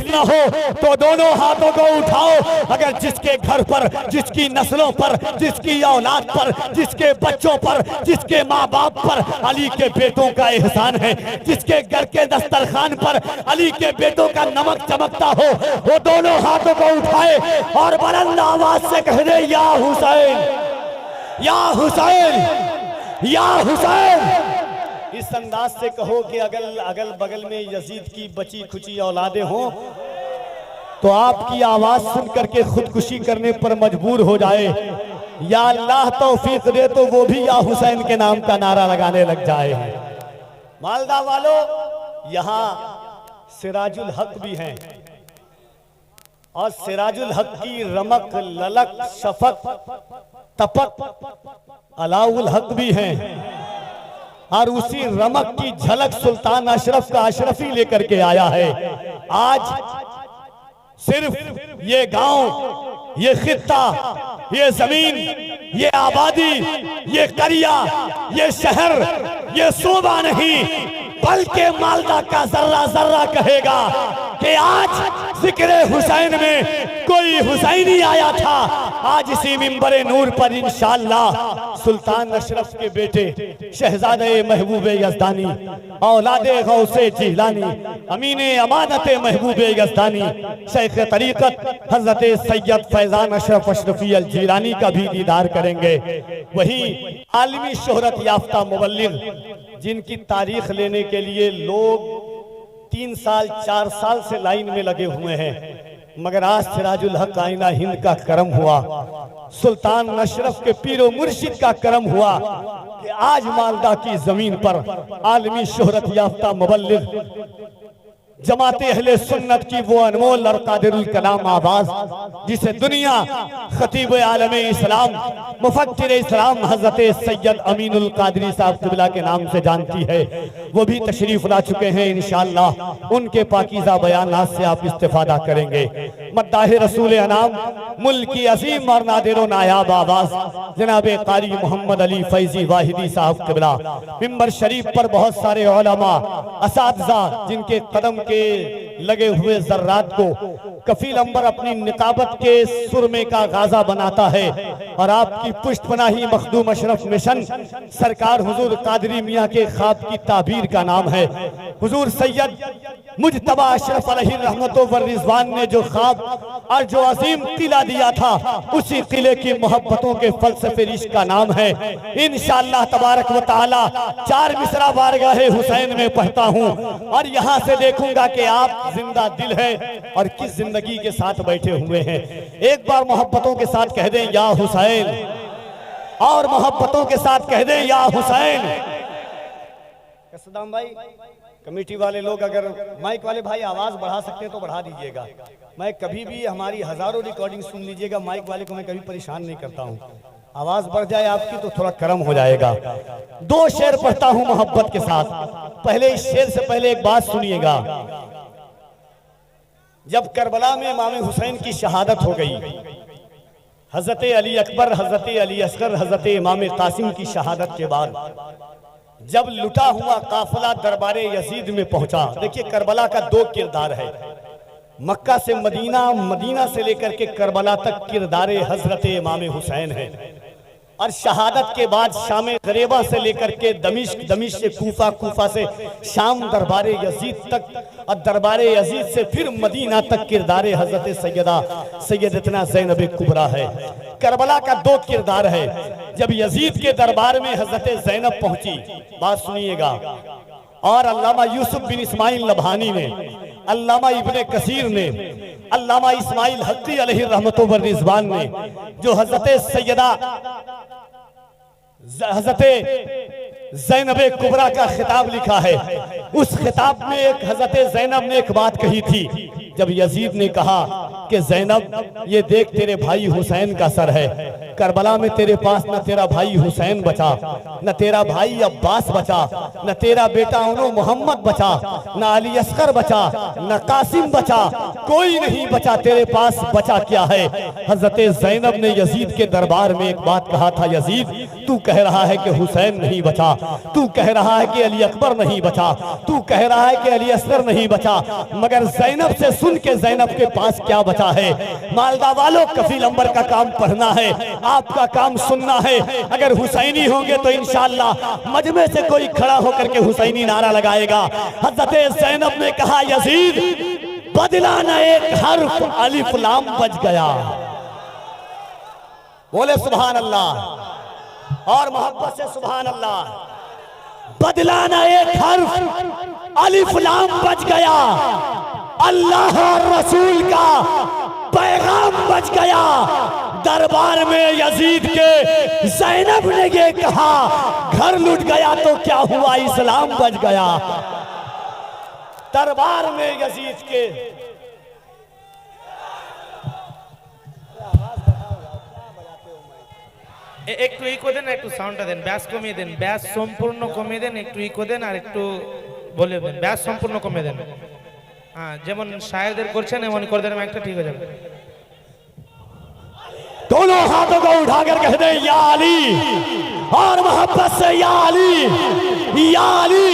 तकलीफ ना हो तो दोनों हाथों को उठाओ। अगर जिसके घर पर, जिसकी नस्लों पर, जिसकी औलाद पर, जिसके बच्चों पर, जिसके माँ बाप पर अली के बेटों का एहसान है, जिसके घर के दस्तरखान पर अली के बेटों का नमक चमकता हो, वो दोनों हाथों को उठाए और बुलंद आवाज से कह दे, या हुसैन, या हुसैन, या हुसैन। इस अंदाज से कहो कि अगल बगल में यजीद की बची खुची औलादे हों तो आपकी आवाज सुन करके खुदकुशी करने पर मजबूर हो जाए। या अल्लाह तौफीक दे तो वो भी या हुसैन के नाम का नारा लगाने लग जाए। मालदा वालों, यहाँ सिराजुल हक भी हैं और सिराजुल हक की रमक, ललक, शफक, तपक अलाउल हक भी हैं और उसी रमक की झलक सुल्तान अशरफ का अशरफी लेकर के आया है। आज सिर्फ ये गांव, ये खित्ता, ये जमीन, ये आबादी, ये करिया, ये शहर, ये सूबा नहीं बल्कि मालदा का जर्रा जर्रा कहेगा कि आज जिक्र हुसैन में कोई हुसैनी आया था। आज इसी मिंबरे नूर पर इंशाअल्लाह सुल्तान अशरफ के बेटे शहजादे महबूबे यज़दानी, औलादे गौसे जिलानी, अमीने अमानते महबूबे यज़दानी, शेख तरीक़त हज़रत सैयद फैज़ान अशरफ अशरफी अल जिलानी का भी दीदार करेंगे। वही आलमी शोहरत याफ्ता मुबल्लिग जिनकी तारीख लेने के लिए लोग 3 साल 4 साल से लाइन में लगे हुए हैं, मगर आज सिराजुल हक आईना हिंद का करम हुआ, सुल्तान अशरफ के पीरो मुर्शिद का करम हुआ कि आज मालदा की जमीन पर आलमी शोहरत याफ्ता मुबल्लिग जमाते अहले सुन्नत की वो अनमोल और कादिरुल कलाम आवाज जिसे दुनिया खतीब आलमे इस्लाम, मुफक्किर इस्लाम हजरत सैयद अमीनुल कादरी साहब क़िबला के नाम से जानती है, वो भी तशरीफ ला चुके हैं। इंशाअल्लाह उनके पाकीज़ा बयानात से आप इस्तिफादा करेंगे। मद्दाह रसूल अनाम, मुल्की अजीम और नादिर नायाब आवाज जनाब कारी मोहम्मद अली फैजी वाहिदी साहब क़िबला, मिंबर शरीफ पर बहुत सारे उलमा असातिज़ा जिनके कदम के लगे हुए जर्रात को कफील अंबर अपनी निकाबत के सुरमे का गाजा बनाता है और आपकी पुष्टपनाही मखदूम अशरफ मिशन सरकार हुजूर कादरी मियाँ के ख्वाब की ताबीर का नाम है। हुजूर सैयद मुजतबा अशरफ अलैहि रहमतो व रिजवान ने जो ख्वाब और जो अजीम किला दिया था, उसी किले की मोहब्बतों के फलसफे इश्क का नाम है। इंशाअल्लाह तबारक व तआला 4 मिसरा बारगाहे हुसैन में पढ़ता हूँ और यहाँ से देखूंगा कि आप जिंदा दिल है और किस जिंदगी के साथ बैठे हुए हैं। एक बार मोहब्बतों के साथ कह दें या हुसैन, और मोहब्बतों के साथ कह दें या हुसैन। सद्दाम भाई, कमेटी वाले लोग अगर माइक वाले भाई आवाज बढ़ा सकते हैं तो बढ़ा दीजिएगा। मैं कभी भी हमारी हजारों रिकॉर्डिंग सुन लीजिएगा, माइक वाले को मैं कभी परेशान नहीं करता हूँ। आवाज बढ़ जाए आपकी तो थोड़ा करम हो जाएगा। 2 शेर पढ़ता हूँ मोहब्बत के साथ। पहले इस शेर से पहले एक बात सुनिएगा। जब करबला में इमाम हुसैन की शहादत हो गई, हजरत अली अकबर, हजरत अली असगर, हजरत इमाम कासिम की शहादत के बाद जब लुटा हुआ काफिला दरबारे यजीद में पहुंचा, देखिए करबला का 2 किरदार है, मक्का से मदीना, मदीना से लेकर के करबला तक किरदार हजरत इमाम हुसैन है। और शहादत के बाद शाम गरीबा से लेकर के दमिश्क, दमिश्क से कूफा, कूफा से शाम दरबारे यजीद तक और दरबारे यजीद से फिर मदीना तक किरदार हजरत सैयदतना ज़ैनब कुबरा है। करबला का 2 किरदार है। जब यजीद के दरबार में हजरत ज़ैनब पहुंची, बात सुनिएगा, और अल्लामा यूसुफ बिन इस्माइल नबहानी ने, अल्लामा इब्ने कसीर ने, अल्लामा इस्माइल हक्की अलैहि रहमतो व रिजवान ने जो हजरत ज़ैनब कुबरा का खिताब लिखा है, उस खिताब में एक हजरत ज़ैनब ने एक बात कही थी। जब यजीद ने कहा कि ज़ैनब ये देख तेरे भाई हुसैन का सर है, करबला में तेरे पास न तेरा भाई हुसैन बचा, न तेरा भाई अब्बास बचा, न तेरा बेटा उनो मोहम्मद बचा, न अली असगर बचा, न कासिम बचा, कोई नहीं बचा, तेरे पास बचा क्या है। हजरत ज़ैनब ने यजीद के दरबार में एक बात कहा था, यजीद तू कह रहा है कि हुसैन नहीं बचा, तू कह रहा है कि अली अकबर नहीं बचा, तू कह रहा है कि अली असगर नहीं बचा, मगर ज़ैनब से सुन के ज़ैनब के पास क्या बचा है। मालदा वालों, कफील अंबर का काम पढ़ना है, आपका काम सुनना है। अगर हुसैनी होंगे तो इंशाअल्लाह मजमे से कोई खड़ा होकर के हुसैनी नारा लगाएगा। हज़रत ज़ैनब ने कहा, यजीद बदला न एक हर्फ, अलिफ लाम बच गया। बोले सुभान अल्लाह और मोहब्बत से सुभान अल्लाह। बदला न एक हर्फ, अलिफ लाम बच गया, अल्लाह और रसूल का पैगाम बच गया। दरबार में यजीद के ज़ैनब ने ये कहा, घर लुट गया तो क्या हुआ, इस्लाम बच गया। दरबार में यजीद के একটু ইকো দেন, একটু সাউন্ডটা দেন, ব্যাস কমিয়ে দেন, ব্যাস সম্পূর্ণ কমিয়ে দেন, একটু ইকো দেন আর একটু বলে দেন, ব্যাস সম্পূর্ণ কমিয়ে দেন। হ্যাঁ, যেমন শায়েরদের করছেন এমন করে দেন, একটা ঠিক হয়ে যাবে। दोनों हाथों को उठाकर कह दे या अली, और मोहब्बत से या अली, या अली।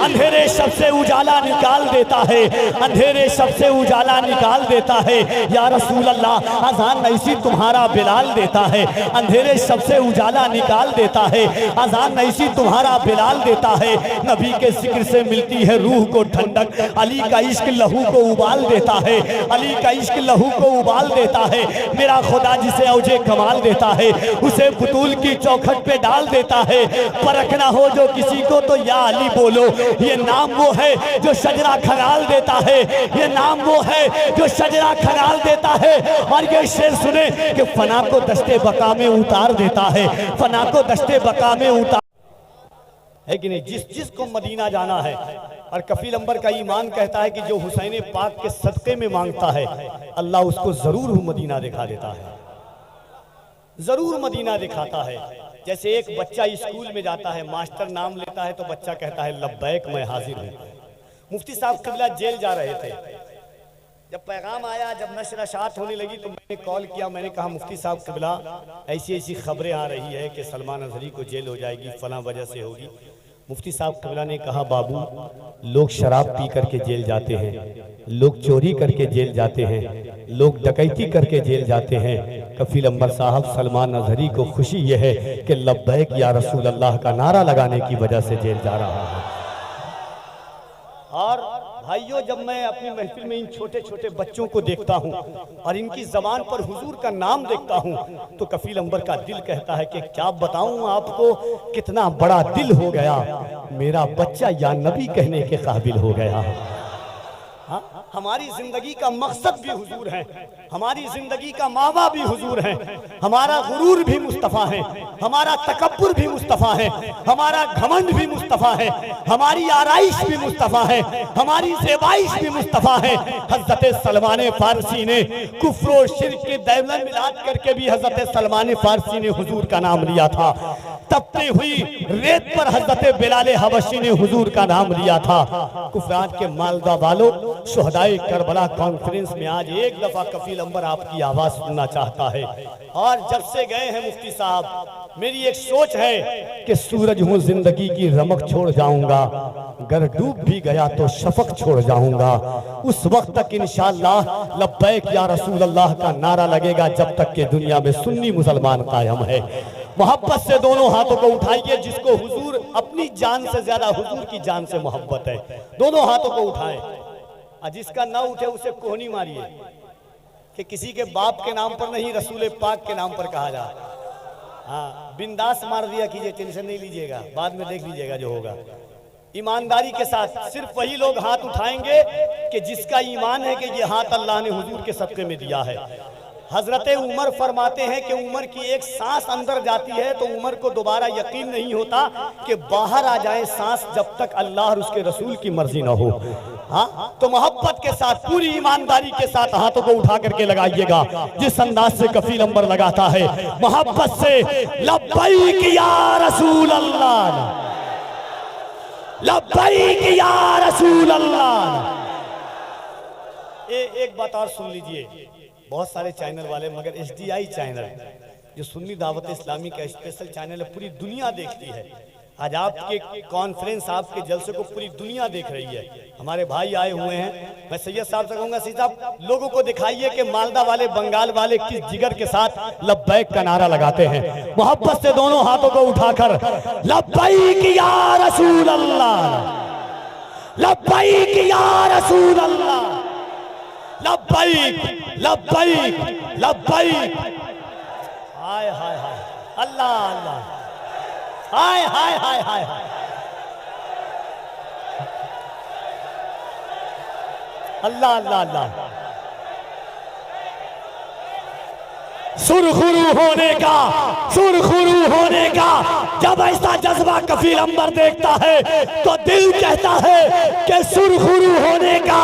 अंधेरे शब से उजाला निकाल देता है, अंधेरे शब से उजाला निकाल देता है। या रसूल अल्लाह, अजान नईसी तुम्हारा बिलाल देता है, अंधेरे शब से उजाला निकाल देता है। अजान नईसी तुम्हारा बिलाल देता है। नबी के जिक्र से मिलती है रूह को ठंडक, अली का इश्क लहू को उबाल देता है, अली का इश्क लहू को उबाल देता है। मेरा खुदा जिसे औजे कमाल देता है, उसे बुतूल की चौखट पे डाल देता है। परखना हो जो किसी को तो या अली बोलो, ये नाम वो है जो शजरा खंगाल देता है, ये नाम वो है जो शजरा खंगाल देता है। और ये शेर सुने कि फना को दस्ते बका में उतार देता है, फना को दस्ते बका में उतार है कि नहीं। जिसको मदीना जाना है, और कफील अंबर का ईमान कहता है कि जो हुसैन पाक के सदक़े में मांगता है, अल्लाह उसको जरूर मदीना दिखा देता है, जरूर मदीना दिखाता है। जैसे एक बच्चा स्कूल में जाता है, मास्टर नाम लेता है तो बच्चा कहता है लब्बैक मैं हाजिर हूँ। मुफ्ती साहब किबला जेल जा रहे थे, जब पैगाम आया, जब नशर होने लगी तो मैंने कॉल किया, मैंने कहा मुफ्ती साहब किबला ऐसी ऐसी खबरें आ रही है कि सलमान अजहरी को जेल हो जाएगी, फलां वजह से होगी। मुफ्ती साहब किबला ने कहा, बाबू लोग शराब पी करके जेल जाते हैं, लोग चोरी करके जेल जाते हैं, लोग डकैती करके जेल जाते हैं। कफील अंबर साहब, सलमान अजहरी को खुशी यह है कि लब्बैक या रसूल अल्लाह का नारा लगाने की वजह से जेल जा रहा है। और भाइयों, जब मैं अपनी महफिल में इन छोटे छोटे बच्चों को देखता हूँ और इनकी जबान पर हुजूर का नाम देखता हूँ, तो कफील अंबर का दिल कहता है कि क्या बताऊँ आपको, कितना बड़ा दिल हो गया, मेरा बच्चा या नबी कहने के काबिल हो गया। हाँ, हमारी जिंदगी का मकसद भी हुजूर है, हमारी जिंदगी का मावा भी हुजूर है, हमारा गुरूर भी मुस्तफ़ा है, हमारा तकब्बुर भी मुस्तफ़ा है, हमारा घमंड भी मुस्तफ़ा है, हमारी आराइश भी मुस्तफ़ा है, हमारी ज़ेबाइश भी मुस्तफ़ा है। हज़रत सलमान फारसी ने कुफ्र और शिर्क के दैवलन मिलाद करके भी हज़रत सलमान फारसी ने हुजूर का नाम लिया था। तपती हुई रेत पर हज़रत बिलाल हबशी ने हुजूर का नाम लिया था। कुफरान के मालदा वालों, शुहदाए करबला कॉन्फ्रेंस में आज एक दफा कफील अंबर आपकी आवाज सुनना चाहता है। और जब से गए हैं मुफ्ती साहब, मेरी एक सोच है कि सूरज हूँ जिंदगी की रमक छोड़ जाऊंगा, अगर डूब भी गया तो शफक छोड़ जाऊंगा। उस वक्त तक इंशाअल्लाह लब्बैक या रसूल अल्लाह का नारा लगेगा, जब तक के दुनिया में सुन्नी मुसलमान कायम है। मोहब्बत से दोनों हाथों को उठाइए, जिसको हुजूर अपनी जान से ज्यादा हुजूर की जान से मोहब्बत है, दोनों हाथों को उठाएं। और जिसका ना उठे उसे कोहनी मारिए, कि किसी के बाप के नाम पर नहीं, रसूल पाक के नाम पर कहा जाए। हाँ, बिंदास मार दिया कीजिए, टेंशन नहीं लीजिएगा, बाद में देख लीजिएगा जो होगा। ईमानदारी के साथ सिर्फ वही लोग हाथ उठाएंगे कि जिसका ईमान है कि ये हाथ अल्लाह ने हुजूर के सदक़े में दिया है। हजरत उमर फरमाते हैं कि उमर की एक सांस अंदर जाती है तो उमर को दोबारा यकीन नहीं होता कि बाहर आ जाए सांस, जब तक अल्लाह और उसके रसूल की मर्जी ना हो। हाँ, तो मोहब्बत के साथ पूरी ईमानदारी के साथ हाथों को उठा करके लगाइएगा जिस अंदाज से कफील अंबर लगाता है मोहब्बत से। लब्बैक या रसूल अल्लाह, लब्बैक या रसूल अल्लाह। एक बात और सुन लीजिए, बहुत सारे चैनल वाले मगर एचडीआई चैनल जो सुन्नी दावत इस्लामी का स्पेशल चैनल है, पूरी दुनिया देखती है। आज आपके कॉन्फ्रेंस, आपके जलसे को पूरी दुनिया देख रही है। हमारे भाई आए हुए हैं, मैं सैयद साहब से कहूंगा सैयद साहब लोगों को दिखाइए कि मालदा वाले, बंगाल वाले किस जिगर के साथ लब्बैक का नारा लगाते हैं। मोहब्बत से दोनों हाथों को उठाकर लब्बैक या रसूल अल्लाह, लब्बैक या रसूल अल्लाह, लब्बैक लब्बैक लब्बैक। हाय हाय हाय, अल्लाह अल्लाह, हाय हाय हाय हाय हाय, अल्लाह अल्लाह अल्लाह। सुरखुरू होने का, सुरखुरू होने का जब ऐसा जज्बा कफील अंबर देखता है तो दिल कहता है कि सुरखुरू होने का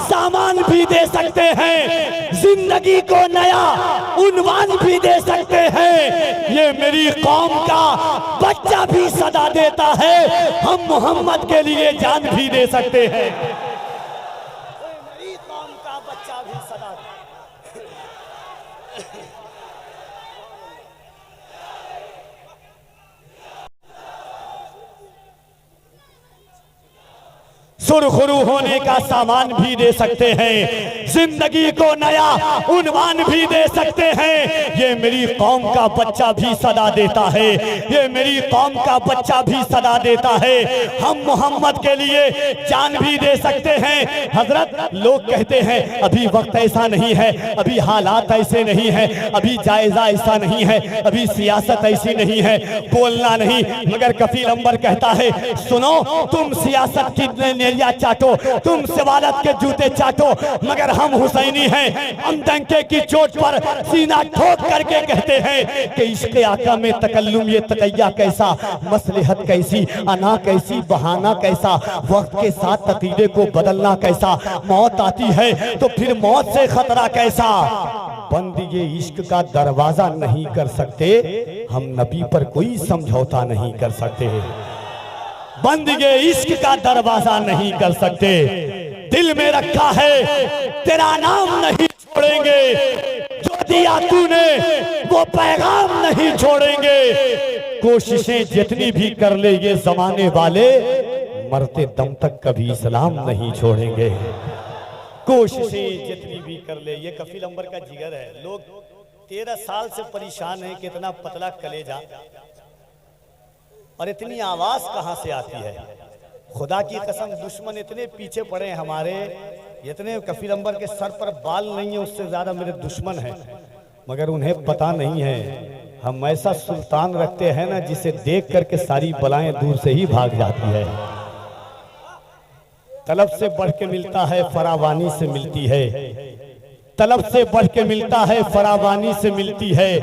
सामान भी दे सकते हैं, जिंदगी को नया उन्वान भी दे सकते हैं। ये मेरी कौम का बच्चा भी सदा देता है, हम मोहम्मद के लिए जान भी दे सकते हैं। मेरी कौम का बच्चा भी सदा सुरखुरू होने का सामान भी दे सकते हैं, जिंदगी को नया उन्वान भी दे सकते हैं। ये मेरी कौम का बच्चा भी सदा देता है, ये मेरी कौम का बच्चा भी सदा देता है, हम मोहम्मद के लिए जान भी दे सकते हैं। हजरत लोग कहते हैं अभी वक्त ऐसा नहीं है, अभी हालात ऐसे नहीं है, अभी जायजा ऐसा नहीं है, अभी सियासत ऐसी नहीं है, बोलना नहीं। मगर कफील अंबर कहता है सुनो, तुम सियासत की चाटो, तुम सवालत के जूते चाटो, मगर हम हुसैनी हैं। हम डंके की चोट पर सीना ठोक करके कहते हैं कि इश्क आका में तकल्लुम ये तकैया कैसा, मसलहत कैसी, अना कैसी, बहाना कैसा, वक्त के साथ तकीदे को बदलना कैसा, मौत आती है तो फिर मौत से खतरा कैसा। बंद ये इश्क का दरवाजा नहीं कर सकते, हम नबी पर कोई समझौता नहीं कर सकते। बंद ये इश्क का दरवाजा नहीं कर सकते, दिल में रखा है तेरा नाम नहीं छोड़ेंगे, जो दिया तूने वो पैगाम नहीं छोड़ेंगे। कोशिशें जितनी भी कर ले ये जमाने वाले, मरते दम तक कभी इस्लाम नहीं छोड़ेंगे। कोशिशें जितनी भी कर ले, ये कफील अंबर का जिगर है। लोग 13 साल से परेशान है, कितना पतला कलेजा और इतनी आवाज कहां से आती है। खुदा की कसम दुश्मन इतने पीछे पड़े हैं हमारे, इतने कफील अंबर के सर पर बाल नहीं है उससे ज्यादा मेरे दुश्मन हैं, मगर उन्हें पता नहीं है हम ऐसा सुल्तान रखते हैं ना जिसे देख करके सारी बलाएं दूर से ही भाग जाती है। तलब से बढ़ के मिलता है, फरावानी से मिलती है, तलब से बढ़ के मिलता है, फरावानी से मिलती है।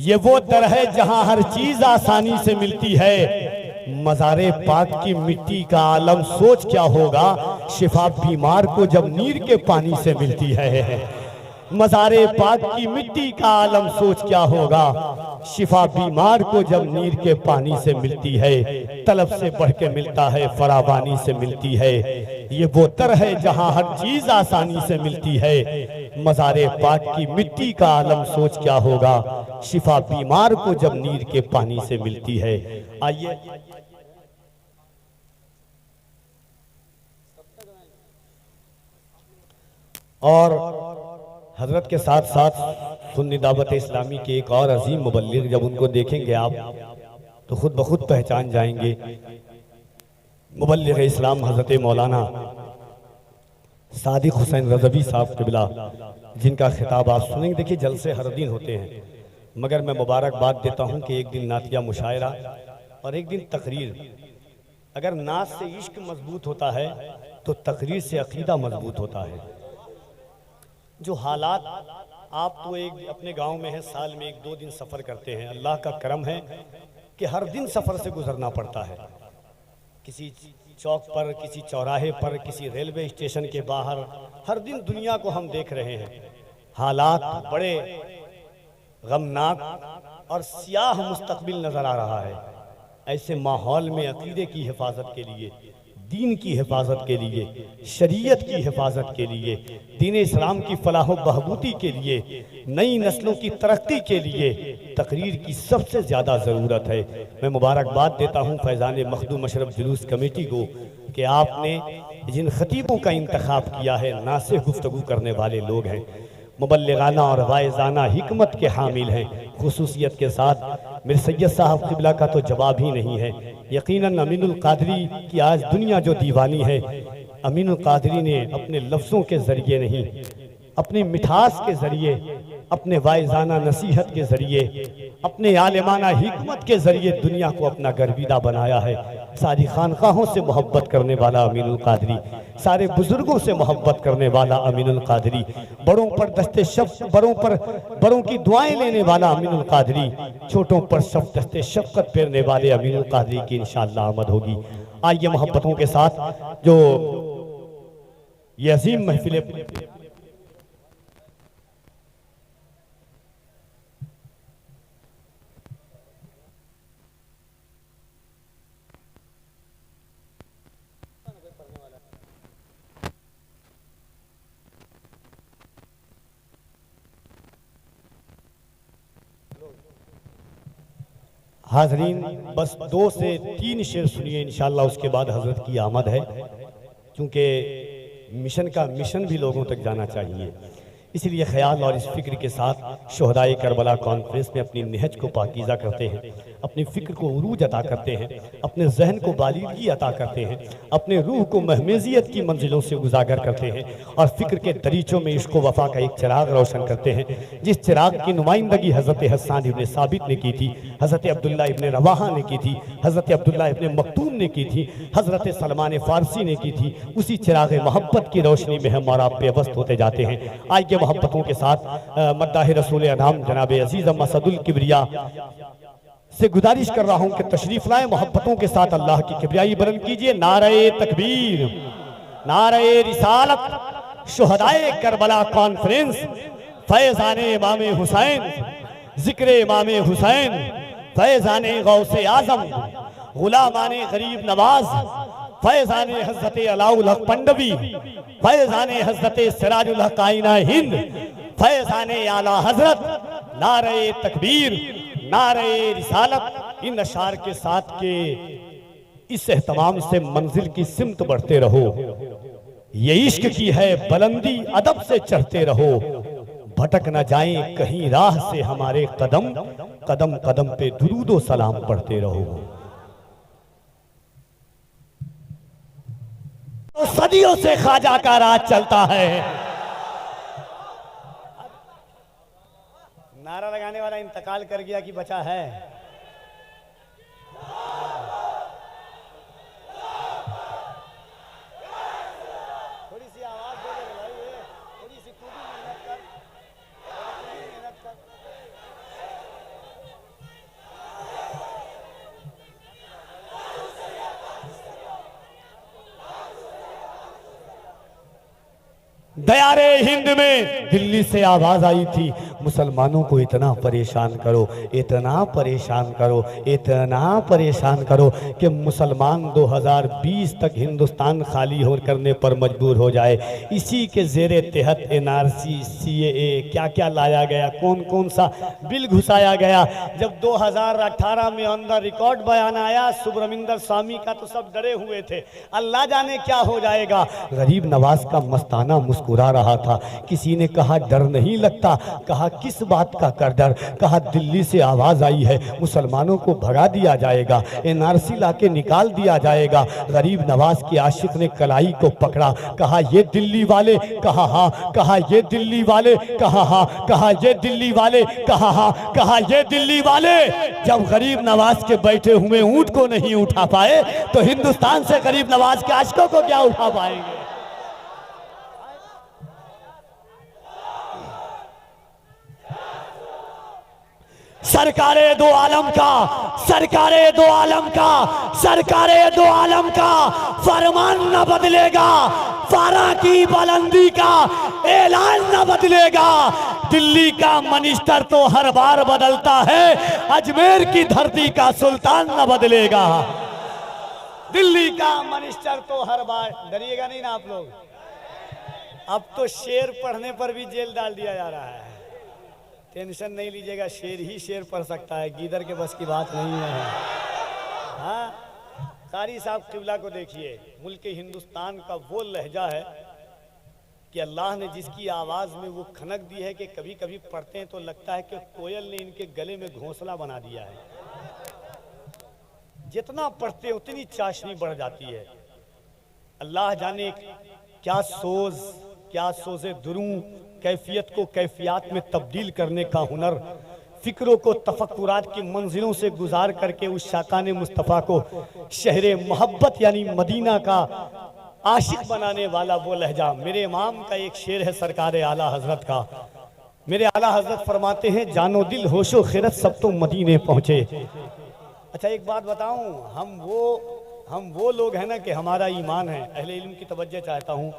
ये वो दर है जहां हर चीज आसानी से मिलती है। मज़ारे पाक की मिट्टी का आलम सोच क्या होगा, शिफा बीमार को जब नीर के पानी से मिलती है। मज़ारे पाक की मिट्टी का आलम सोच क्या होगा, शिफा बीमार को जब नीर के पानी से मिलती है। तलब से बढ़ के मिलता है, फरावानी से मिलती है। ये वो दर है जहां हर चीज आसानी से मिलती है। मज़ारे पाक की मिट्टी का आलम सोच क्या होगा, शिफा बीमार को जब नीर के पानी से मिलती है। आइए और हजरत के साथ साथ सुन्नी दावत इस्लामी के एक और अजीम मुबल्लिग, जब उनको देखेंगे आप तो खुद ब खुद पहचान जाएंगे। मुबल्लिग इस्लाम हजरत मौलाना सादिक हुसैन रज़वी साहब क़िबला, जिनका खिताब आप सुनेंगे। देखिए जलसे हर दिन होते हैं, मगर मैं मुबारकबाद देता हूं कि एक दिन नातिया मुशायरा और एक दिन तकरीर। अगर नात से इश्क मजबूत होता है तो तकरीर से अकीदा मजबूत होता है। जो हालात, आप तो एक अपने गांव में हैं, साल में 1-2 दिन सफ़र करते हैं, अल्लाह का करम है कि हर दिन सफ़र से गुजरना पड़ता है। किसी चौक पर, किसी चौराहे पर, किसी रेलवे स्टेशन के बाहर हर दिन दुनिया को हम देख रहे हैं। हालात बड़े गमनाक और स्याह मुस्तकबिल नजर आ रहा है। ऐसे माहौल में अकीदे की हिफाजत के लिए, दीन की हिफाजत के लिए, शरीयत की हिफाजत के लिए, दीन इस्लाम की फलाह बहबूदी के लिए, नई नस्लों की तरक्की के लिए तकरीर की सबसे ज़्यादा ज़रूरत है। मैं मुबारकबाद देता हूँ फैज़ान मखदूम अशरफ जुलूस कमेटी को कि आपने जिन खतीबों का इंतखाब किया है नासिह गुफ्तगू करने वाले लोग हैं, मुबल्लिगाना और वाइज़ाना हिकमत के हामिल हैं। खुसूसियत के साथ मेरे सैयद साहब क़िबला का तो जवाब ही नहीं है। यकीनन अमीनुल क़ादरी की आज दुनिया जो दीवानी है, अमीनुल क़ादरी ने अपने लफ्ज़ों के ज़रिए नहीं, अपनी मिठास के ज़रिए, अपने वाइज़ाना नसीहत के ज़रिए, अपने आलिमाना हिकमत के ज़रिए दुनिया को अपना गर्विदा बनाया है। सारी खानकाहों से मोहब्बत करने वाला अमीनुल क़ादरी, सारे बुजुर्गों से मोहब्बत करने वाला अमीनुल क़ादरी, बड़ों पर दस्ते शफ़क़त, बड़ों की दुआएं लेने वाला अमीनुल क़ादरी, छोटों पर दस्ते शफ़क़त फेरने वाले अमीनुल क़ादरी की इंशाअल्लाह आमद होगी। आइए मोहब्बतों के साथ जो ये अजीम महफिल हाजरीन, बस 2 से 3 शेर सुनिए, इंशाअल्लाह उसके बाद हजरत की आमद है। क्योंकि मिशन का मिशन भी लोगों तक जाना चाहिए, इसलिए ख्याल और इस फिक्र के साथ शोहदाए करबला कॉन्फ्रेंस में अपनी निहज को पाकीज़ा करते हैं, अपनी फ़िक्र को उरूज अता करते हैं, अपने जहन को बालीगी अता करते हैं, अपने रूह को महमेजियत की मंजिलों से उजागर करते हैं और फ़िक्र के दरीचों में इश्क व वफ़ा का एक चिराग रोशन करते हैं, जिस चिराग की नुमाइंदगी हज़रत हस्सान इब्न साबित ने की थी, हज़रत अब्दुल्ला इब्न रवाहा ने की थी, हज़रत अब्दुल्ला इब्न मखतूम ने की थी, हज़रत सलमान फ़ारसी ने की थी। उसी चिराग मोहब्बत की रोशनी में हम और आप बेबस्त होते जाते हैं। आइए मोहब्बतों के साथ मद्दाह रसूल अनाम जनाब अजीज़ मसदुल किबरिया से गुजारिश कर रहा हूं कि तशरीफ लाए, मोहब्बतों के साथ अल्लाह की किबरियाई बुलंद कीजिए। नारे तकबीर, नारे रिसालत, शुहदाए करबला कॉन्फ्रेंस, फैज़ाने इमाम हुसैन, जिक्र इमाम हुसैन, फैज़ाने गौसे आज़म, गुलामाने गरीब नवाज, फैज़ाने हज़रत अलाउल हक पंडवी, फैज़ाने हज़रत सिराजुल हक आईना हिंद, फैज़ाने आला हज़रत, नारे तकबीर, नारे रिसालत। इन अशार के साथ के इस एहतमाम से मंजिल की सिमत बढ़ते रहो। ये इश्क की है बुलंदी, अदब से चढ़ते रहो। भटक न जाएं कहीं राह से हमारे कदम, कदम कदम पे दुरूद व सलाम पढ़ते रहो। तो सदियों से ख्वाजा का राज चलता है। नारा लगाने वाला इंतकाल कर गया कि बचा है? थोड़ी सी आवाज दे दे भाई, थोड़ी सी तू भी मेहनत कर, मेहनत कर। दयारे हिंद में दिल्ली से आवाज आई थी, मुसलमानों को इतना परेशान करो, इतना परेशान करो, इतना परेशान करो कि मुसलमान 2020 तक हिंदुस्तान खाली हो करने पर मजबूर हो जाए। इसी के ज़ेरे तहत NRC, CAA क्या क्या लाया गया, कौन कौन सा बिल घुसाया गया। जब 2018 में अंदर रिकॉर्ड बयान आया सुब्रमण्यम स्वामी का तो सब डरे हुए थे, अल्लाह जाने क्या हो जाएगा। गरीब नवाज का मस्ताना मुस्कुरा रहा था। किसी ने कहा डर नहीं लगता, कहा किस बात का कर डर, कहा दिल्ली से आवाज आई है मुसलमानों को भगा दिया जाएगा, NRC लाके निकाल दिया जाएगा। गरीब नवाज के आशिक ने कलाई को पकड़ा, कहा ये दिल्ली वाले, कहा हाँ, कहा ये दिल्ली वाले, कहा हाँ, कहा ये दिल्ली वाले, कहा हाँ, कहा ये दिल्ली वाले। जब गरीब नवाज के बैठे हुए ऊंट को नहीं उठा पाए तो हिंदुस्तान से गरीब नवाज के आशिकों को क्या उठा पाएंगे। सरकारे दो आलम का, सरकारे दो आलम का, सरकारे दो आलम का फरमान न बदलेगा, फारा की बुलंदी का ऐलान न बदलेगा। दिल्ली का मिनिस्टर तो हर बार बदलता है, अजमेर की धरती का सुल्तान न बदलेगा। दिल्ली का मिनिस्टर तो हर बार, डरिएगा नहीं ना आप लोग। अब तो शेर पढ़ने पर भी जेल डाल दिया जा रहा है। टेंशन नहीं लीजिएगा, शेर ही शेर पढ़ सकता है, गीदड़ के बस की बात नहीं है। हाँ, कारी साहब किबला को देखिए, मुल्क हिंदुस्तान का वो लहजा है कि अल्लाह ने जिसकी आवाज़ में वो खनक दी है कि कभी कभी पढ़ते हैं तो लगता है कि कोयल ने इनके गले में घोंसला बना दिया है। जितना पढ़ते हैं उतनी चाशनी बढ़ जाती है। अल्लाह जाने क्या सोज़े दुरूं, कैफियत को कैफियत में तब्दील करने का हुनर, फिक्रों को तफक्कुरात की मंजिलों से गुजार करके उस शाकान मुस्तफ़ा को शहरे मोहब्बत यानी मदीना का आशिक बनाने वाला वो लहजा। मेरे इमाम का एक शेर है सरकार आला हजरत का। मेरे आला हजरत फरमाते हैं, जानो दिल होशो खिरत सब तो मदीने पहुंचे। अच्छा एक बात बताऊं, हम वो लोग हैं ना कि हमारा ईमान है। अहले इल्म की तवज्जो चाहता हूं,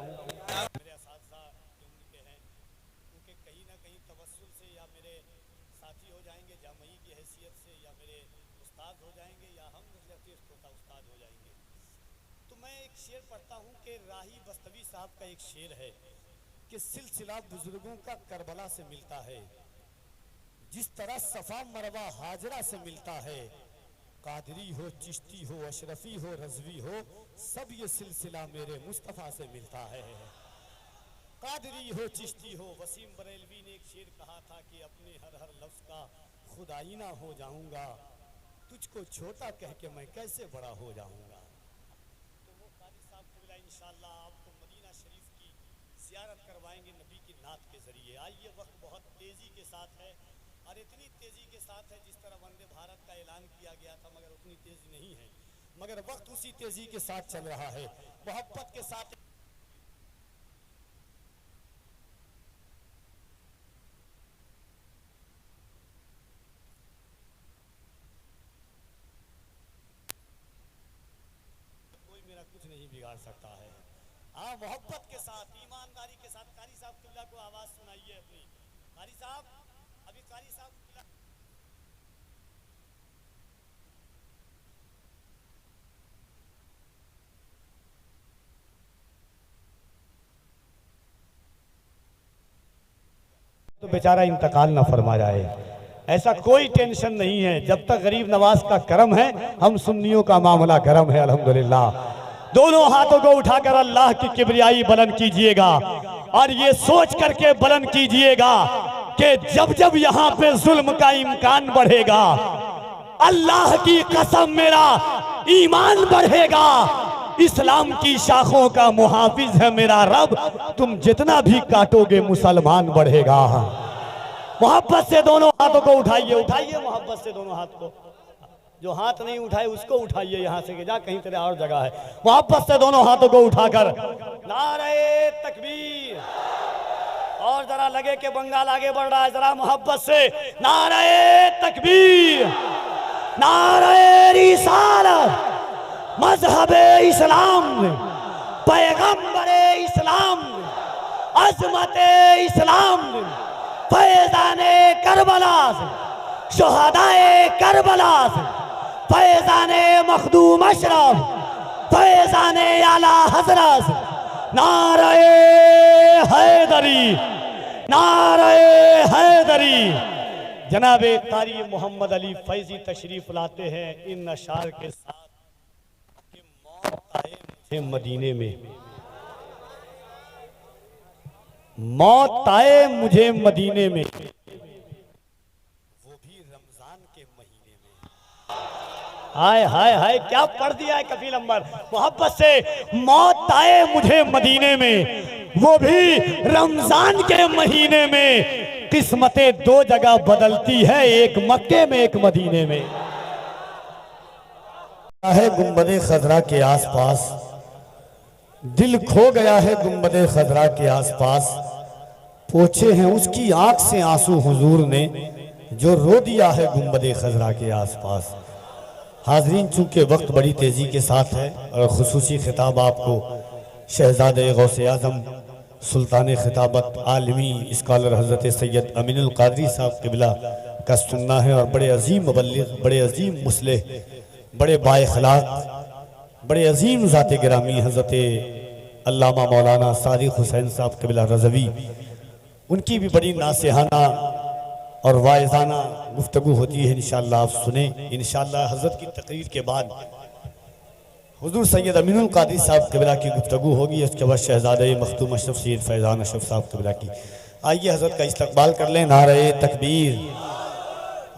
का एक शेर है कि सिलसिला बुजुर्गों का करबला से मिलता है, जिस तरह सफा मरवा हाजरा से मिलता है। कादरी हो, चिश्ती हो, अशरफी हो, रज़वी हो, सब ये सिलसिला मेरे मुस्तफ़ा से मिलता है। कादरी हो, चिश्ती हो, वसीम बरेलवी ने एक शेर कहा था कि अपने हर लफ्ज़ का खुदाईना हो जाऊंगा, तुझको छोटा कह के मैं कैसे बड़ा हो जाऊंगा। तो वो कारी साहब किबला इंशाअल्लाह आपको मदीना शरीफ की ज़ियारत करवाएंगे नबी की नात के ज़रिए। आइए, वक्त बहुत तेज़ी के साथ है और इतनी तेज़ी के साथ है जिस तरह वंदे भारत का ऐलान किया गया था, मगर उतनी तेज़ी नहीं है, मगर वक्त उसी तेज़ी के साथ चल रहा है। मोहब्बत के साथ कोई मेरा कुछ नहीं बिगाड़ सकता है। हाँ, मोहब्बत के साथ, ईमानदारी के साथ। कारी साहब किबला को आवाज़ सुनाइए अपनी। कारी साहब, अभी कारी साहब किबला तो बेचारा इंतकाल ना फरमा जाए, ऐसा कोई टेंशन नहीं है। जब तक गरीब नवाज का करम है, हम सुन्नियों का मामला गरम है अल्हम्दुलिल्लाह। दोनों हाथों को उठाकर अल्लाह की किबरियाई बुलंद कीजिएगा और ये सोच करके बुलंद कीजिएगा कि जब जब यहाँ पे जुल्म का इम्कान बढ़ेगा, अल्लाह की कसम मेरा ईमान बढ़ेगा। इस्लाम की शाखों का मुहाफिज है मेरा रब, तुम जितना भी काटोगे मुसलमान बढ़ेगा। मोहब्बत से दोनों हाथों को उठाइए, उठाइए मोहब्बत से दोनों हाथ को। जो हाथ नहीं उठाए उसको उठाइए यहाँ से, कि जा कहीं तेरे और जगह है। मोहब्बत से दोनों हाथों को उठाकर नारे तकबीर, और जरा लगे कि बंगाल आगे बढ़ रहा है, जरा मोहब्बत से नारे तकबीर, नारे रिसालत, मजहबे इस्लाम, पैगंबरे इस्लाम, अजमते इस्लाम, फैजाने करबला, शुहदाए करबला, फैजाने मखदूम अशरफ, फैजाने आला हजरत, नारे हैदरी, नारे हैदरी। जनाबे कारी मोहम्मद अली फैजी तशरीफ लाते हैं इन अशार के साथ कि मौत आए मुझे मदीने में, मौत आए मुझे मदीने में, वो भी रमजान के महीने में। हाय हाय हाय, क्या पढ़ दिया है कफील अंबर। मोहब्बत से मौत आए मुझे मदीने में, वो भी रमजान के महीने में। किस्मतें दो जगह बदलती है, एक मक्के में एक मदीने में। है गुंबदे खजरा के आसपास, दिल खो गया है गुंबदे खजरा के आसपास। पोछे हैं उसकी आंख से आंसू हुजूर ने, जो रो दिया है गुंबदे खजरा के आसपास। हाजरीन, चूँकि वक्त बड़ी तेज़ी के साथ है और खुसूसी खिताब आपको शहज़ादे गौसे आज़म सुल्तान खिताबत आलमी स्कॉलर हज़रत सैयद अमीनुल क़ादरी साहब क़िबला का सुनना है। और बड़े अजीम मुबल्लिग़, बड़े अजीम मुस्लिह, बड़े बाइख़लाक़, बड़े अजीम ज़ात गिरामी हज़रत अल्लामा मौलाना सादिक़ हुसैन साहब क़िबला रज़वी, उनकी भी बड़ी नासिहाना और वाइज़ाना गुफ्तगू होती है। इंशाअल्लाह आप सुने। इंशाअल्लाह हज़रत की तकरीर के बाद हुज़ूर सैयद अमीनुल क़ादरी साहब क़िबला की गुफ्तगू होगी। उसके बाद शहज़ादे मखदूम अशरफ सैयद फैज़ान अशरफ साहब क़िबला की। आइए हज़रत का इस्तक़बाल कर लें। नारे तकबीर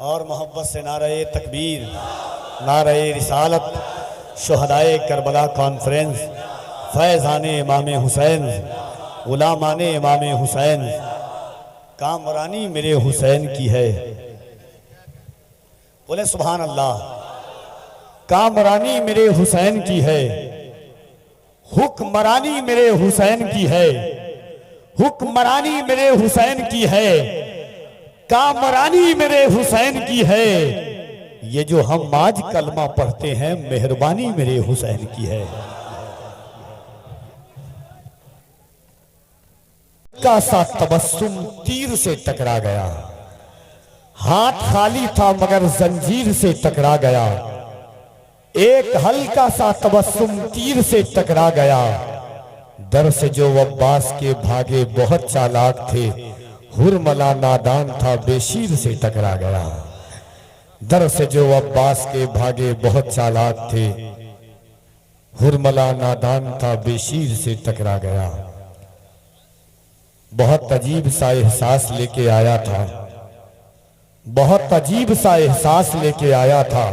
और मोहब्बत से नारे तकबीर, नारे रिसालत, शुहदाए करबला कॉन्फ्रेंस, फैज़ाने इमाम हुसैन, गुलामाने इमाम हुसैन, कामरानी मेरे हुसैन की है। बोले सुभान अल्लाह। कामरानी मेरे हुसैन की है, हुक्मरानी मेरे हुसैन की है, हुक्मरानी मेरे हुसैन की है, कामरानी मेरे हुसैन की है। ये जो हम आज कलमा पढ़ते हैं, मेहरबानी मेरे हुसैन की है। का सा तबस्सुम तीर से टकरा गया, हाथ खाली था मगर जंजीर से टकरा गया। एक हल्का सा तबस्सुम तीर से टकरा गया। दर से जो अब्बास के भागे बहुत चालाक थे, हुरमला नादान था बेशीर से टकरा गया। दर से जो अब्बास के भागे बहुत चालाक थे, हुरमला नादान था बेशीर से टकरा गया। बहुत अजीब सा एहसास लेके आया था, बहुत अजीब सा एहसास लेके आया था।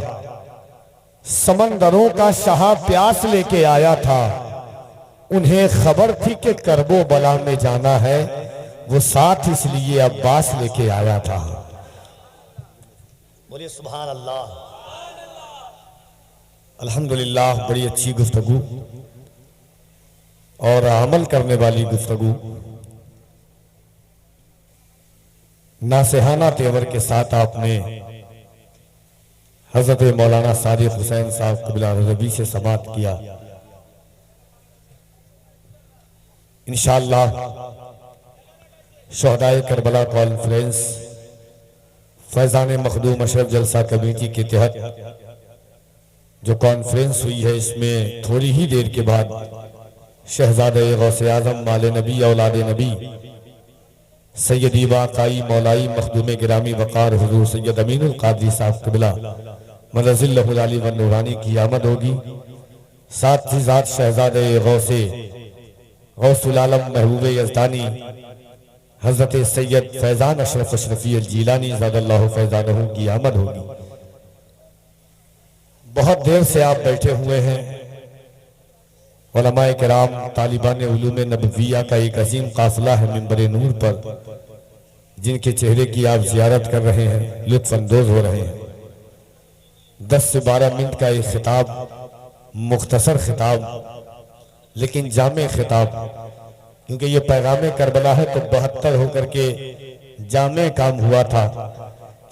समंदरों का शाह प्यास लेके आया था। उन्हें खबर थी कि करबो बला में जाना है, वो साथ इसलिए अब्बास लेके आया था। बोलिए सुभान अल्लाह। अल्हम्दुलिल्लाह, बड़ी अच्छी गुफ्तगू और अमल करने वाली गुफ्तगू, नासिहाना तेवर के साथ आपने हजरत मौलाना सादिक़ हुसैन साहब क़िबला रज़वी से समाअत किया। इंशाअल्लाह शुहदाए करबला कॉन्फ्रेंस फैज़ान मखदूम अशरफ जलसा कमेटी के तहत जो कॉन्फ्रेंस हुई है, इसमें थोड़ी ही देर के बाद शहज़ादे गौसे आज़म माले नबी औलाद नबी सैयदी वाक़ई मौलाई मखदूम गिरामी वक़ार हुज़ूर सैयद अमीनुल क़ादरी साहब क़िबला मदज़िल्लहुल आली व नूरानी की आमद होगी। साथ ही साथ शहज़ादे गौसुल आलम महबूब यज़दानी हज़रत सैयद फैज़ान अशरफ अशरफी जीलानी ज़ादल्लाहु फैज़ानहू की आमद होगी। बहुत देर से आप बैठे हुए हैं। उलमाए किराम, तालिबान उलूम नबविया का एक अजीम काफिला है मिंबर नूर पर, जिनके चेहरे की आप जियारत कर रहे हैं, लुत्फ़ अंदोज हो रहे हैं। 10 से 12 मिनट का एक खिताब, मुख्तसर खिताब लेकिन जामे खिताब, क्योंकि ये पैगाम करबला है तो 72 होकर के जामे काम हुआ था,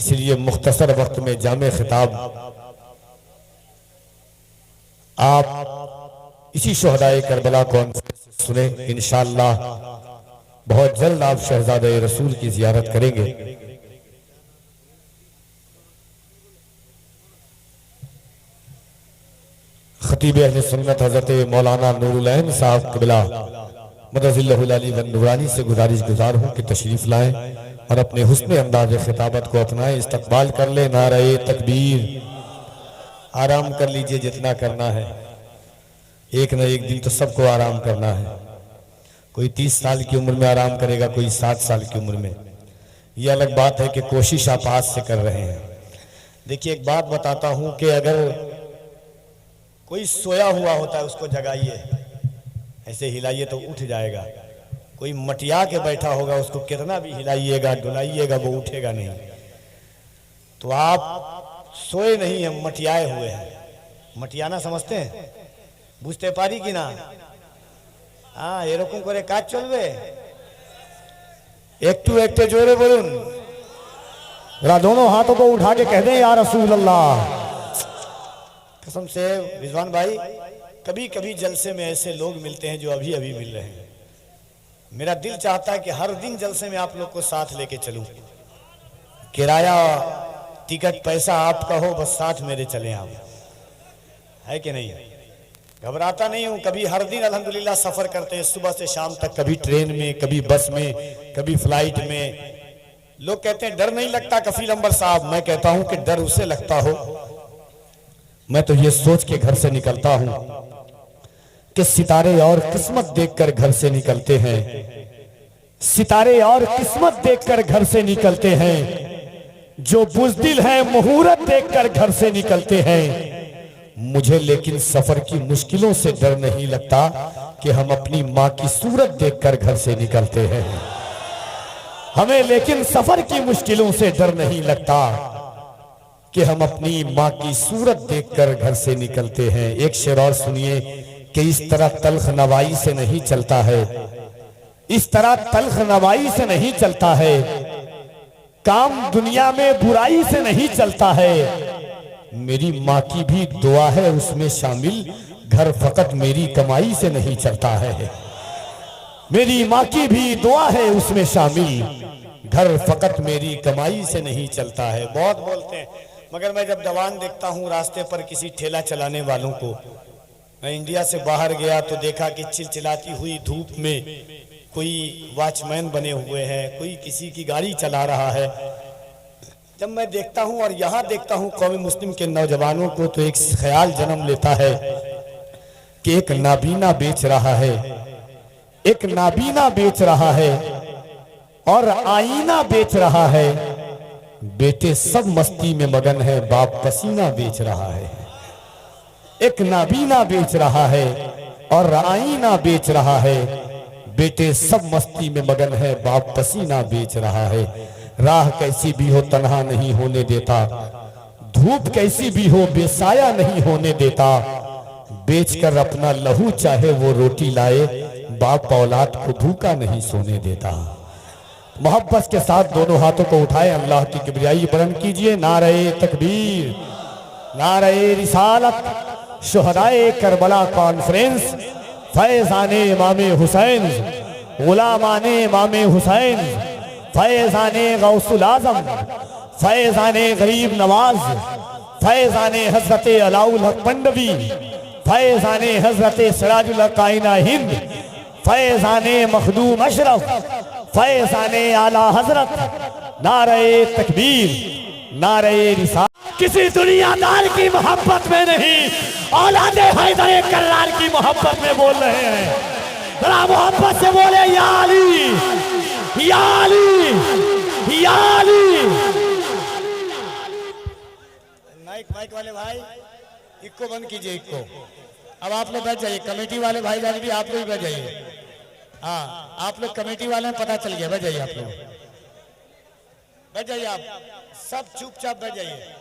इसलिए मुख्तसर वक्त में जामे खिताब आप इसी शुहदाए करबला कॉन्फ्रेंस सुने। इंशाअल्लाह बहुत जल्द आप शहजादे रसूल की जियारत करेंगे। खतीब अहले सुन्नत हजरत मौलाना नूरुल ऐन साहब क़िबला मदज़िल्लहुल आली व नूरानी से गुजारिश गुजार हूँ कि तशरीफ लाएं और अपने हुस्न अंदाज़ खिताबत को अपनाएं, इस्तकबाल कर ले। नारे तकबीर। आराम कर लीजिए जितना करना है, एक न एक दिन तो सबको आराम करना है। कोई 30 साल की उम्र में आराम करेगा, कोई 7 साल की उम्र में। यह अलग बात है कि कोशिश आप आज से कर रहे हैं। देखिए, एक बात बताता हूं कि अगर कोई सोया हुआ होता है उसको जगाइए, ऐसे हिलाइए तो उठ जाएगा। कोई मटिया के बैठा होगा, उसको कितना भी हिलाइएगा डुलाइएगा वो उठेगा नहीं। तो आप सोए नहीं हैं, मटियाए हुए हैं। मटियाना समझते हैं, বুঝতে পারি কি না? হ্যাঁ, এরকম করে কাজ চলবে। একটু একটু জোরে বলুন। जरा दोनों हाथों को उठा के कह दें या रसूल अल्लाह। कसम से रिजवान भाई, कभी कभी जलसे में ऐसे लोग मिलते हैं जो अभी अभी मिल रहे हैं। मेरा दिल चाहता है कि हर दिन जलसे में आप लोग को साथ लेके चलूं। किराया टिकट पैसा आपका हो, बस साथ मेरे चलें आप, है कि नहीं? घबराता नहीं हूं। कभी हर दिन अल्हम्दुलिल्लाह सफर करते हैं, सुबह से शाम तक, कभी ट्रेन में, कभी बस में, कभी फ्लाइट में। लोग कहते हैं डर नहीं लगता कफील अंबर साहब। मैं कहता हूं कि डर उसे लगता हो, मैं तो ये सोच के घर से निकलता हूं कि सितारे और किस्मत देखकर घर से निकलते हैं, सितारे और किस्मत देखकर घर से निकलते हैं। जो बुज़दिल है मुहूर्त देखकर घर से निकलते हैं। मुझे लेकिन सफर की मुश्किलों से डर नहीं लगता कि हम अपनी माँ की सूरत देखकर घर से निकलते हैं। हमें लेकिन सफर की मुश्किलों से डर नहीं लगता कि हम अपनी माँ की सूरत देखकर घर से निकलते हैं। एक शेर और सुनिए कि इस तरह तल्ख नवाई से नहीं चलता है, इस तरह तल्ख नवाई से नहीं चलता है। काम दुनिया में बुराई से नहीं चलता है। मेरी माँ की भी दुआ है उसमें शामिल, घर फकत मेरी कमाई से नहीं चलता है। मेरी माँ की भी दुआ है उसमें शामिल, घर फकत मेरी कमाई से नहीं चलता है। बहुत बोलते हैं, मगर मैं जब जवान देखता हूँ रास्ते पर किसी ठेला चलाने वालों को, मैं इंडिया से बाहर गया तो देखा कि चिलचिलाती हुई धूप में कोई वॉचमैन बने हुए हैं, कोई किसी की गाड़ी चला रहा है। जब मैं देखता हूं और यहाँ देखता हूं कौमी मुस्लिम के नौजवानों को, तो एक ख्याल जन्म लेता है कि एक नाबीना बेच रहा है, एक नाबीना बेच रहा है और आईना बेच रहा है। बेटे सब मस्ती में मगन है, बाप पसीना बेच रहा है। एक नाबीना बेच रहा है और आईना बेच रहा है। बेटे सब मस्ती में मगन है, बाप पसीना बेच रहा है। राह कैसी भी हो तन्हा नहीं होने देता, धूप कैसी भी हो बेसाया नहीं होने देता। बेचकर अपना लहू चाहे वो रोटी लाए, बाप औलाद को भूखा नहीं सोने देता। मोहब्बत के साथ दोनों हाथों को उठाए, अल्लाह की किबरियाई बुलंद कीजिए। नारे तकबीर, नारे रिसालत, शुहदाए करबला कॉन्फ्रेंस, फैजाने इमाम हुसैन, गुलामाने इमाम हुसैन, फैजाने गौसुल आजम, फैजाने गरीब नवाज, फैजाने हजरत अलाउल हक मंडवी, फैजाने हजरत सिराजुल हक आइना हिंद, फैजाने मखदूम अशरफ, फैजाने आला हजरत। नारे तकबीर, नारे रिसालत। किसी दुनियादार की मोहब्बत में नहीं, औलादे हैदर कर्रार की मोहब्बत में बोल रहे हैं। जरा मोहब्बत से बोले या अली, या अली, या अली। माइक वाले भाई इक्को बंद कीजिए, इक्को। अब आप लोग बैठ जाइए, कमेटी वाले भाई जान भी आप लोग बैठ जाइए। हाँ, आप लोग कमेटी वाले में पता चल गया, बैठ जाइए। आप लोग बैठ जाइए, आप सब चुपचाप बैठ जाइए।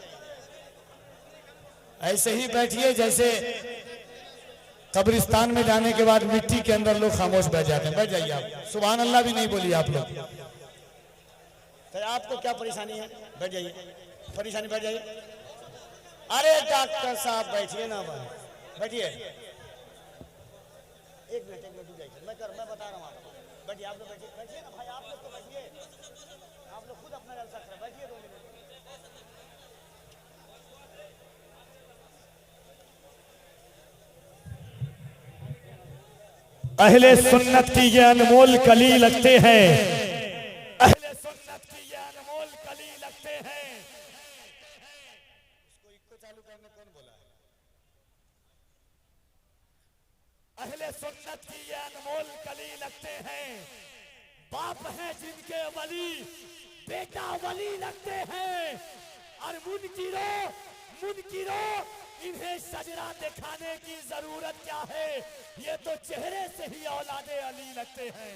ऐसे ही बैठिए जैसे कब्रिस्तान में जाने के बाद मिट्टी के अंदर लोग खामोश बैठ जाते हैं। बैठ जाइए आप, सुभान अल्लाह भी नहीं बोलिए आप लोग। तो आपको क्या परेशानी है? बैठ जाइए, परेशानी बैठ जाइए। अरे डॉक्टर साहब बैठिए ना, बैठिए। एक मिनट जाइए, मैं बता रहा हूँ आपको। बैठिए आप लोग, बैठिए ना भाई, आप लोग तो बैठिए, आप लोग खुद अपना जलसा करें, बैठिए 2 मिनट। अहले सुन्नत की ये अनमोल कली लगते हैं, अहले सुन्नत की ये अनमोल कली लगते हैं। इसको इक्को चालू करने कौन बोला है? अहले सुन्नत की ये अनमोल कली लगते हैं। बाप है जिनके वली, बेटा वली लगते हैं। और मुनकिरो इन्हें सजरा दिखाने की जरूरत क्या है? ये तो चेहरे से ही औलादे अली लगते हैं।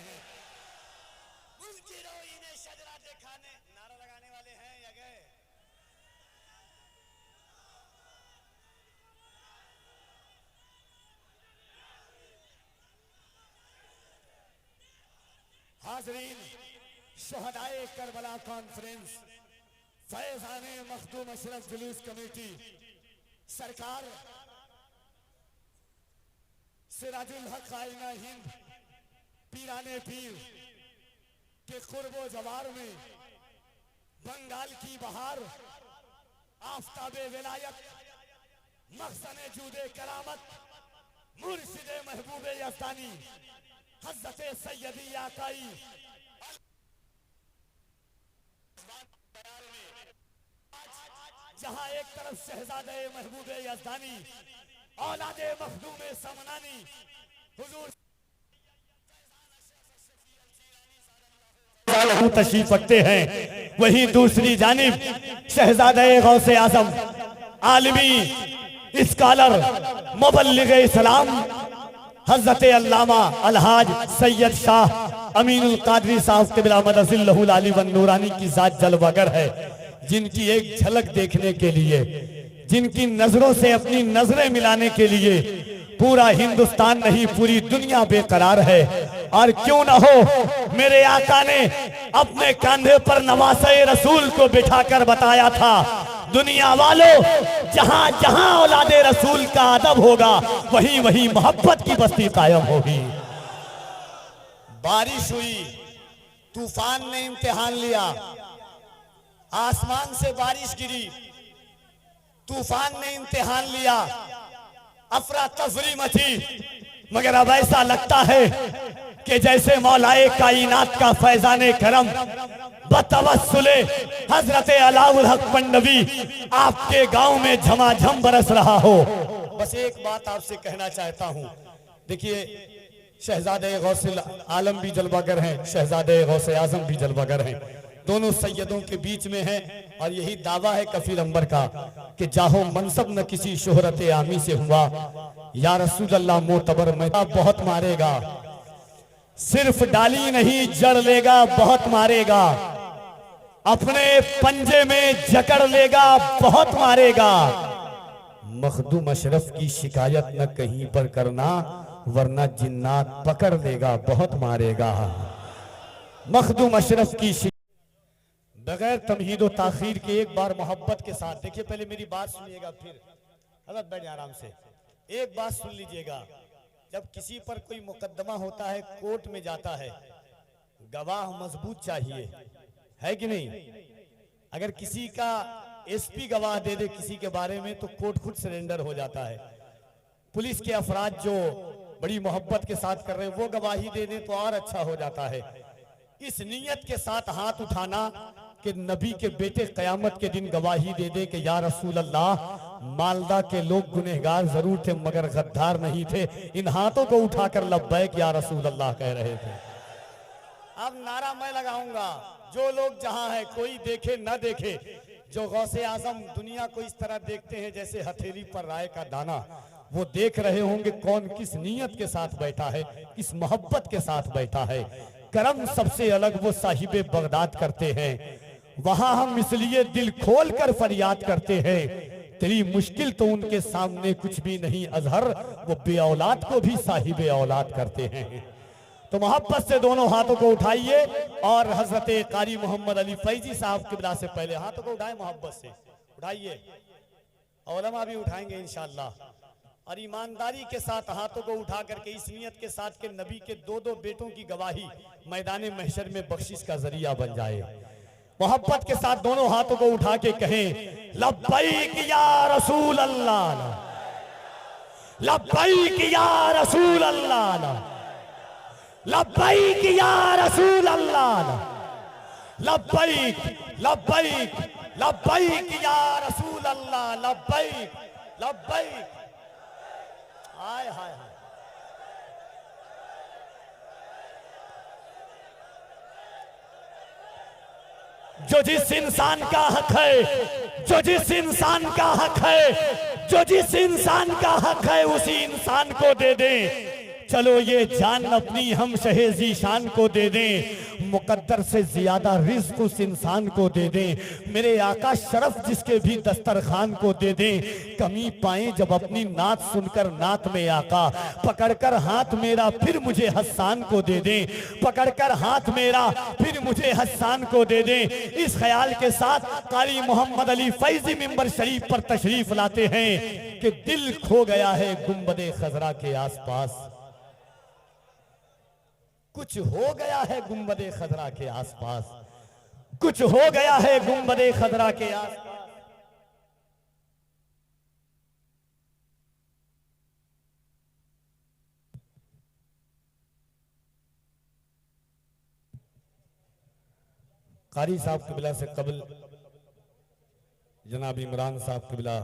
मुनकिरो इन्हें सजरा दिखाने, नारा लगाने वाले हैं या गए? हाजरीन, शुहदाए करबला कॉन्फ्रेंस, फैजाने मखदूम अशरफ जुलूस कमेटी, सरकार सिराजुल हक आईना हिंद पीराने पीर के कुर्बो जवार में बंगाल की बहार आफताबे विलायत मखसने जूदे करामत मुर्शिदे महबूबे यज़दानी हज़रते सैयदी आकाई जहां एक तरफ शहजादे महबूबे यज़दानी औलादे मखदूमे समनानी हुजूर तशरीफ रखते हैं, वहीं दूसरी जानिब शहजादे गौसे आजम आलमी स्कॉलर मुबल्लिग इस्लाम हजरत अल्लामा अलहाज सैयद शाह अमीनुल कादरी साहब क़िबला मदजिल्लहुल आली वन नूरानी की जात जलवागर है, जिनकी एक झलक देखने के लिए, जिनकी नजरों से अपनी नजरें मिलाने के लिए पूरा हिंदुस्तान नहीं पूरी दुनिया बेकरार है। और क्यों ना हो, मेरे आका ने अपने कंधे पर नवासे रसूल को बिठाकर बताया था, दुनिया वालों जहां जहां औलादे रसूल का अदब होगा वहीं वहीं मोहब्बत की बस्ती कायम होगी। बारिश हुई, तूफान ने इम्तिहान लिया, आसमान से बारिश गिरी, तूफान ने इम्तिहान लिया, अफरा तफरी मची, मगर अब ऐसा लगता है कि जैसे मौलाए कायनात का फैजाने करम बतवस्सुले हजरते अलाउल हक पंडवी आपके गांव में झमाझम बरस रहा हो। बस एक बात आपसे कहना चाहता हूं, देखिए शहजादे गौसे आलम भी जलवागर हैं, शहजादे गौसे आजम भी जलवागर हैं, दोनों सैयदों के बीच में हैं। और यही दावा है कफील अंबर का कि जाहो मनसब न किसी शोहरत आमी से हुआ, या रसूल अल्लाह मोतबर में बहुत मारेगा, सिर्फ डाली नहीं जड़ लेगा बहुत मारेगा, अपने पंजे में जकड़ लेगा बहुत मारेगा। मखदूम अशरफ की शिकायत न कहीं पर करना वरना जिन्नात पकड़ लेगा बहुत मारेगा। मखदूम अशरफ की बगैर तमहीद व ताखीर के एक बार मोहब्बत के साथ, देखिए पहले मेरी बात सुनिएगा, फिर हजरत बैठ आराम से एक बात सुन लीजिएगा। जब किसी पर कोई मुकदमा होता है, कोर्ट में जाता है, गवाह मजबूत चाहिए, है कि नहीं? अगर किसी का एसपी गवाह दे दे किसी के बारे में तो कोर्ट खुद सरेंडर हो जाता है। पुलिस के अफराद जो बड़ी मोहब्बत के साथ कर रहे हैं वो गवाही दे दे तो और अच्छा हो जाता है। इस नीयत के साथ हाथ उठाना कि नबी के बेटे कयामत के दिन गवाही दे दे कि या रसूल अल्लाह मालदा के लोग गुनहगार जरूर थे मगर गद्दार नहीं थे, इन हाथों को उठाकर लब्बैक या रसूल अल्लाह कह रहे थे। अब नारा मैं लगाऊंगा, जो लोग जहां है कोई देखे न देखे, जो गौसे आजम दुनिया को इस तरह देखते हैं जैसे हथेली पर राय का दाना, वो देख रहे होंगे कौन किस नीयत के साथ बैठा है, किस मोहब्बत के साथ बैठा है। करम सबसे अलग वो साहिबे बगदाद करते हैं, वहां हम इसलिए दिल खोल कर फरियाद करते हैं, तेरी मुश्किल तो उनके सामने कुछ भी नहीं अजहर, वो बे औलाद को भी साहिबे औलाद करते हैं। तो मोहब्बत से दोनों हाथों को उठाइए और हजरत कारी मोहम्मद अली फैजी साहब किबला से पहले हाथों को उठाएं, मोहब्बत से उठाइए, औलमा भी उठाएंगे इंशाअल्लाह। और ईमानदारी के साथ हाथों को उठा करके इस नियत के साथ के नबी के दो दो बेटों की गवाही मैदान महशर में बख्शिश का जरिया बन जाए। मोहब्बत के साथ दोनों हाथों को उठा के कहें लब्बैक या रसूल अल्लाह, लब्बैक या रसूल अल्लाह, लब्बैक या रसूल अल्लाह, लब्बैक लब्बैक लब्बैक या रसूल अल्लाह, लब्बैक लब्बैक। हाय हाय हाय, जो जिस इंसान का हक है, जो जिस इंसान का हक है, जो जिस इंसान का हक है उसी इंसान को दे दें। चलो ये जान अपनी हम शहे ज़ीशान को दे दें, मुकद्दर से ज्यादा रिज़्क उस इंसान को दे दें। मेरे आका शरफ जिसके भी दस्तरखान को दे दें। कमी पाए जब अपनी नात सुनकर नात में आका, पकड़कर हाथ मेरा फिर मुझे हस्सान को दे दें, पकड़कर हाथ मेरा फिर मुझे हस्सान को दे दें। इस ख्याल के साथ कारी मोहम्मद अली फैजी मिंबर शरीफ पर तशरीफ लाते हैं कि दिल खो गया है गुंबदे खजरा के आसपास। कुछ हो गया है गुंबदे खदरा के आसपास, कुछ हो गया है गुंबदे खदरा के आसपास। कारी साहब कबिला से कबल जनाब इमरान साहब कबिला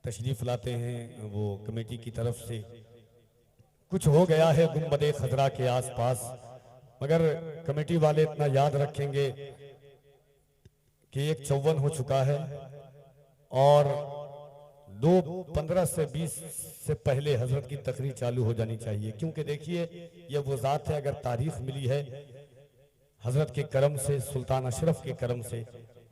तशरीफ लाते हैं वो कमेटी की तरफ से। कुछ हो गया है गुंबदे खदरा के आसपास, मगर कमेटी वाले इतना याद रखेंगे कि 1:54 हो चुका है और 2:15 से 20 से पहले हजरत की तकरीर चालू हो जानी चाहिए। क्योंकि देखिए ये वो जात है, अगर तारीख मिली है हजरत के करम से, सुल्तान अशरफ के करम से,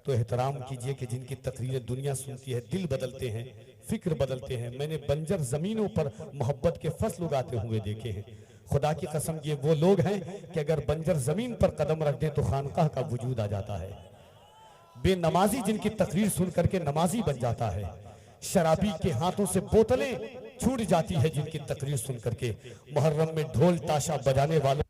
तो एहतराम कीजिए कि जिनकी तकरीरें दुनिया सुनती है, दिल बदलते हैं, फिक्र बदलते हैं। मैंने बंजर जमीनों पर मोहब्बत के फसल उगाते हुए देखे हैं। खुदा की कसम ये वो लोग हैं कि अगर बंजर जमीन पर कदम रख दें तो खानकाह का वजूद आ जाता है। बेनमाजी जिनकी तकरीर सुन करके नमाजी बन जाता है। शराबी के हाथों से बोतलें छूट जाती है जिनकी तकरीर सुन करके। मुहर्रम में ढोल ताशा बजाने वालों